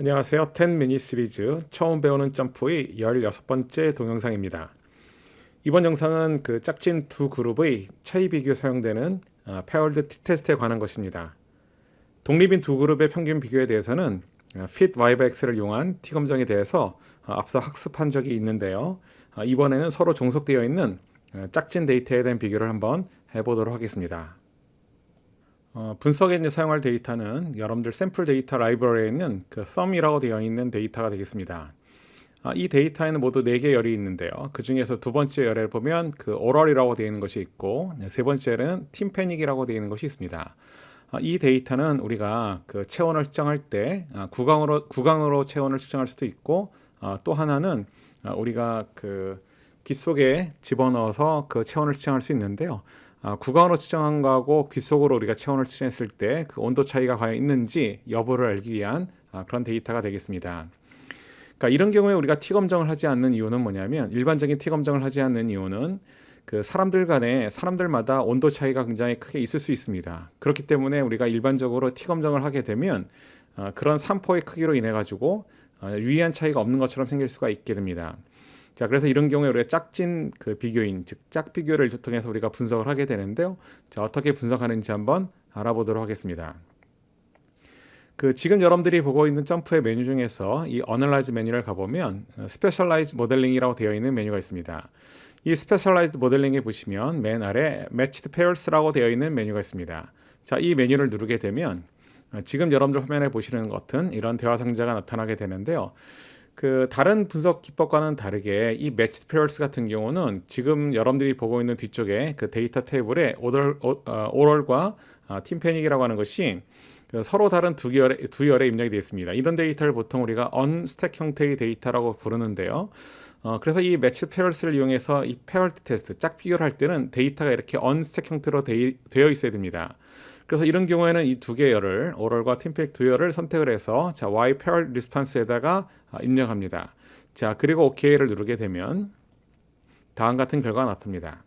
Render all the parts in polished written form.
안녕하세요. 10 미니 시리즈 처음 배우는 점프의 16번째 동영상입니다. 이번 영상은 그 짝진 두 그룹의 차이 비교 사용되는 페어드 T-테스트에 관한 것입니다. 독립인 두 그룹의 평균 비교에 대해서는 fit yx를 이용한 T-검정에 대해서 앞서 학습한 적이 있는데요. 이번에는 서로 종속되어 있는 짝진 데이터에 대한 비교를 한번 해보도록 하겠습니다. 분석에 이제 사용할 데이터는 여러분들 샘플 데이터 라이브러리에 있는 그 sum이라고 되어 있는 데이터가 되겠습니다. 이 데이터에는 모두 4개 열이 있는데요. 그 중에서 두 번째 열에 보면 그 oral이라고 되어 있는 것이 있고, 세 번째는 팀패닉이라고 되어 있는 것이 있습니다. 이 데이터는 우리가 그 체온을 측정할 때 구강으로 체온을 측정할 수도 있고, 또 하나는 우리가 그 귀 속에 집어넣어서 그 체온을 측정할 수 있는데요. 구강으로 측정한 거하고 귀 속으로 우리가 체온을 측정했을 때 그 온도 차이가 과연 있는지 여부를 알기 위한 그런 데이터가 되겠습니다. 그러니까 이런 경우에 우리가 T 검정을 하지 않는 이유는 뭐냐면, 일반적인 T 검정을 하지 않는 이유는 그 사람들마다 온도 차이가 굉장히 크게 있을 수 있습니다. 그렇기 때문에 우리가 일반적으로 T 검정을 하게 되면 그런 산포의 크기로 인해 가지고 유의한 차이가 없는 것처럼 생길 수가 있게 됩니다. 자, 그래서 이런 경우에 우리가 짝진 그 비교인, 즉 짝 비교를 통해서 우리가 분석을 하게 되는데요. 자, 어떻게 분석하는지 한번 알아보도록 하겠습니다. 그 지금 여러분들이 보고 있는 점프의 메뉴 중에서 이 Analyze 메뉴를 가보면 Specialized Modeling이라고 되어 있는 메뉴가 있습니다. 이 Specialized Modeling에 보시면 맨 아래 Matched Pairs라고 되어 있는 메뉴가 있습니다. 자, 이 메뉴를 누르게 되면 지금 여러분들 화면에 보시는 것 같은 이런 대화 상자가 나타나게 되는데요. 그 다른 분석 기법과는 다르게 이 Matched Pairs 같은 경우는 지금 여러분들이 보고 있는 뒤쪽에 그 데이터 테이블에 oral과 팀패닉이라고 하는 것이 서로 다른 두 열에 입력이 되어 있습니다. 이런 데이터를 보통 우리가 unstack 형태의 데이터라고 부르는데요. 그래서 이 Matched Pairs를 이용해서 이 페어드 테스트, 짝 비교를 할 때는 데이터가 이렇게 unstack 형태로 되어 있어야 됩니다. 그래서 이런 경우에는 이 두 개 열을, oral과 팀패닉 두 열을 선택을 해서 자, y pair response에다가 입력합니다. 자, 그리고 OK를 누르게 되면 다음 같은 결과가 나타납니다.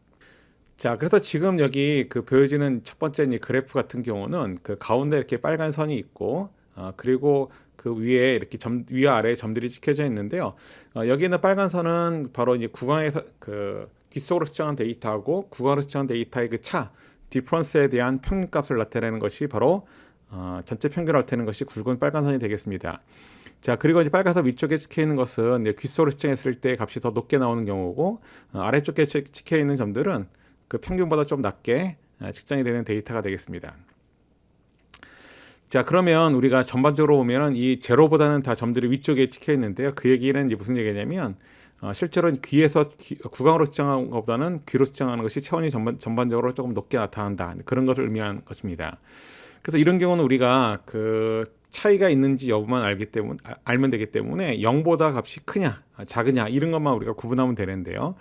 자, 그래서 지금 여기 그 보여지는 첫 번째 이 그래프 같은 경우는 그 가운데 이렇게 빨간 선이 있고, 그리고 그 위에 이렇게 위와 아래에 점들이 찍혀져 있는데요. 여기 있는 빨간 선은 바로 이제 구강에서 그 귀 속으로 측정한 데이터하고 구강으로 측정한 데이터의 그 차, 디퍼런스에 대한 평균값을 나타내는 것이 바로 전체 평균을 나타내는 것이 굵은 빨간 선이 되겠습니다. 자, 그리고 이제 빨간색 위쪽에 찍혀 있는 것은 귀 속으로 측정했을 때 값이 더 높게 나오는 경우고, 아래쪽에 찍혀 있는 점들은 그 평균보다 좀 낮게 측정이 되는 데이터가 되겠습니다. 자, 그러면 우리가 전반적으로 보면은 이 제로보다는 다 점들이 위쪽에 찍혀 있는데요. 그 얘기는 이제 무슨 얘기냐면 실제로 귀에서 구강으로 측정하는 것보다는 귀로 측정하는 것이 체온이 전반적으로 조금 높게 나타난다, 그런 것을 의미하는 것입니다. 그래서 이런 경우는 우리가 그 차이가 있는지 여부만 알면 되기 때문에 0보다 값이 크냐 작으냐 이런 것만 우리가 구분하면 되는데요.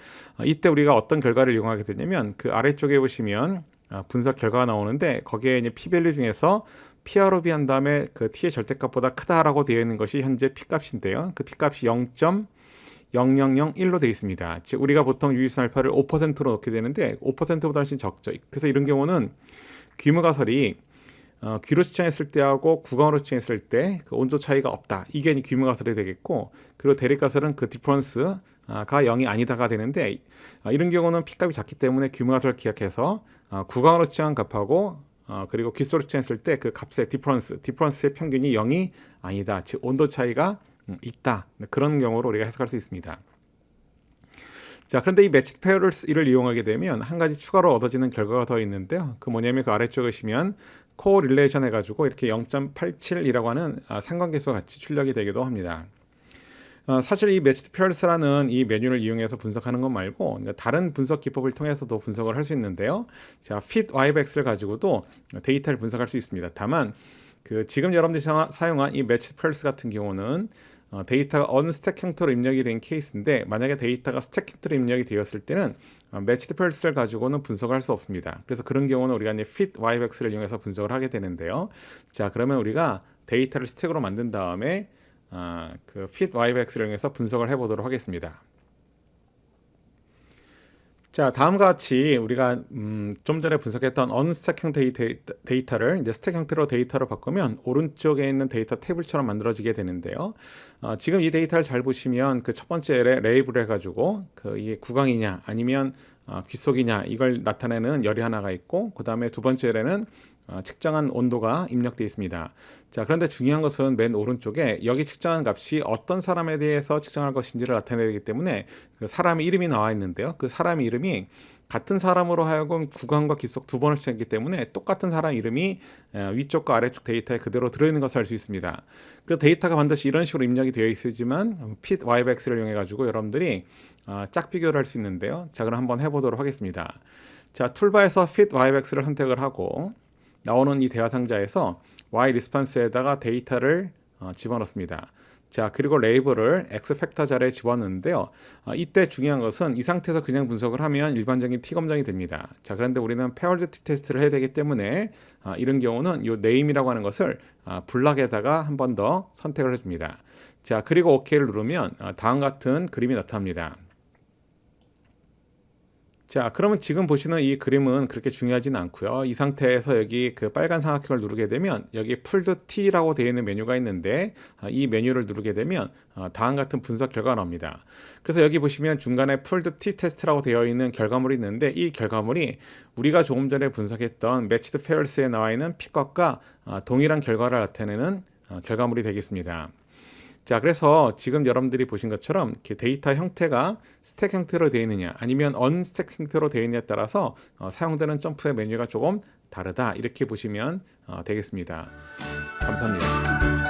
이때 우리가 어떤 결과를 이용하게 되냐면 그 아래쪽에 보시면 분석 결과가 나오는데, 거기에 이제 p-밸류 중에서 P하로 비한 다음에 그 T의 절대값보다 크다라고 되어 있는 것이 현재 P값인데요. 그 P값이 0.0001로 되어 있습니다. 즉 우리가 보통 유의선 알파를 5%로 넣게 되는데 5%보다 훨씬 적죠. 그래서 이런 경우는 귀무가설이 귀로 측정했을 때하고 구강으로 측정했을 때 그 온도 차이가 없다, 이게 귀무가설이 되겠고, 그리고 대립가설은 그 디퍼런스가 0이 아니다가 되는데, 이런 경우는 P값이 작기 때문에 귀무가설을 기억해서 구강으로 측정한 값하고 그리고 귀 속으로 측정했을 때 그 값의 디퍼런스의 평균이 0이 아니다, 즉 온도 차이가 있다, 그런 경우로 우리가 해석할 수 있습니다. 자, 그런데 이 Matched Pairs를 이용하게 되면 한 가지 추가로 얻어지는 결과가 더 있는데요. 그 뭐냐면 그 아래쪽에 보시면 코릴레이션 해가지고 이렇게 0.87이라고 하는 상관계수가 같이 출력이 되기도 합니다. 사실 이 Matched Pairs라는 이 메뉴를 이용해서 분석하는 것 말고 다른 분석 기법을 통해서도 분석을 할 수 있는데요. 자, fit yx를 가지고도 데이터를 분석할 수 있습니다. 다만 그 지금 여러분들이 사용한 이 Matched Pairs 같은 경우는 데이터가 unstack 형태로 입력이 된 케이스인데, 만약에 데이터가 stack 형태로 입력이 되었을 때는 Matched Pairs를 가지고는 분석을 할 수 없습니다. 그래서 그런 경우는 우리가 이제 fit yx를 이용해서 분석을 하게 되는데요. 자, 그러면 우리가 데이터를 스택으로 만든 다음에 그 fit yx를 이용해서 분석을 해보도록 하겠습니다. 자, 다음과 같이 우리가 좀 전에 분석했던 언스택형 데이터를 이제 스택 형태로 데이터로 바꾸면 오른쪽에 있는 데이터 테이블처럼 만들어지게 되는데요. 지금 이 데이터를 잘 보시면 그 첫 번째 레이블 해가지고 이게 구강이냐 아니면 귓속이냐 이걸 나타내는 열이 하나가 있고, 그 다음에 두 번째에는 측정한 온도가 입력되어 있습니다. 자, 그런데 중요한 것은 맨 오른쪽에 여기 측정한 값이 어떤 사람에 대해서 측정할 것인지를 나타내기 때문에 그 사람 이름이 나와 있는데요. 그 사람 이름이 같은 사람으로 하여금 구강과 귓속 두 번을 측정했기 때문에 똑같은 사람 이름이 위쪽과 아래쪽 데이터에 그대로 들어있는 것을 알 수 있습니다. 그 데이터가 반드시 이런 식으로 입력이 되어 있으지만 fit yx를 이용해 가지고 여러분들이 짝 비교를 할 수 있는데요. 자, 그럼 한번 해보도록 하겠습니다. 자, 툴바에서 fit yx를 선택을 하고 나오는 이 대화 상자에서 y 리스폰스에다가 데이터를 집어넣습니다. 자, 그리고 레이블을 x 팩터 자리에 집어넣는데요. 이때 중요한 것은 이 상태에서 그냥 분석을 하면 일반적인 t 검정이 됩니다. 자, 그런데 우리는 paired t 테스트를 해야 되기 때문에 이런 경우는 이 name이라고 하는 것을 블락에다가 한 번 더 선택을 해줍니다. 자, 그리고 OK를 누르면 다음 같은 그림이 나타납니다. 자, 그러면 지금 보시는 이 그림은 그렇게 중요하지는 않고요. 이 상태에서 여기 그 빨간 삼각형을 누르게 되면 여기 Pulled T라고 되어 있는 메뉴가 있는데 이 메뉴를 누르게 되면 다음 같은 분석 결과가 나옵니다. 그래서 여기 보시면 중간에 Pulled T 테스트라고 되어 있는 결과물이 있는데 이 결과물이 우리가 조금 전에 분석했던 Matched Pairs에 나와 있는 P값과 동일한 결과를 나타내는 결과물이 되겠습니다. 자, 그래서 지금 여러분들이 보신 것처럼 이렇게 데이터 형태가 스택 형태로 되어 있느냐 아니면 언스택 형태로 되어 있느냐에 따라서 사용되는 점프의 메뉴가 조금 다르다, 이렇게 보시면 되겠습니다. 감사합니다.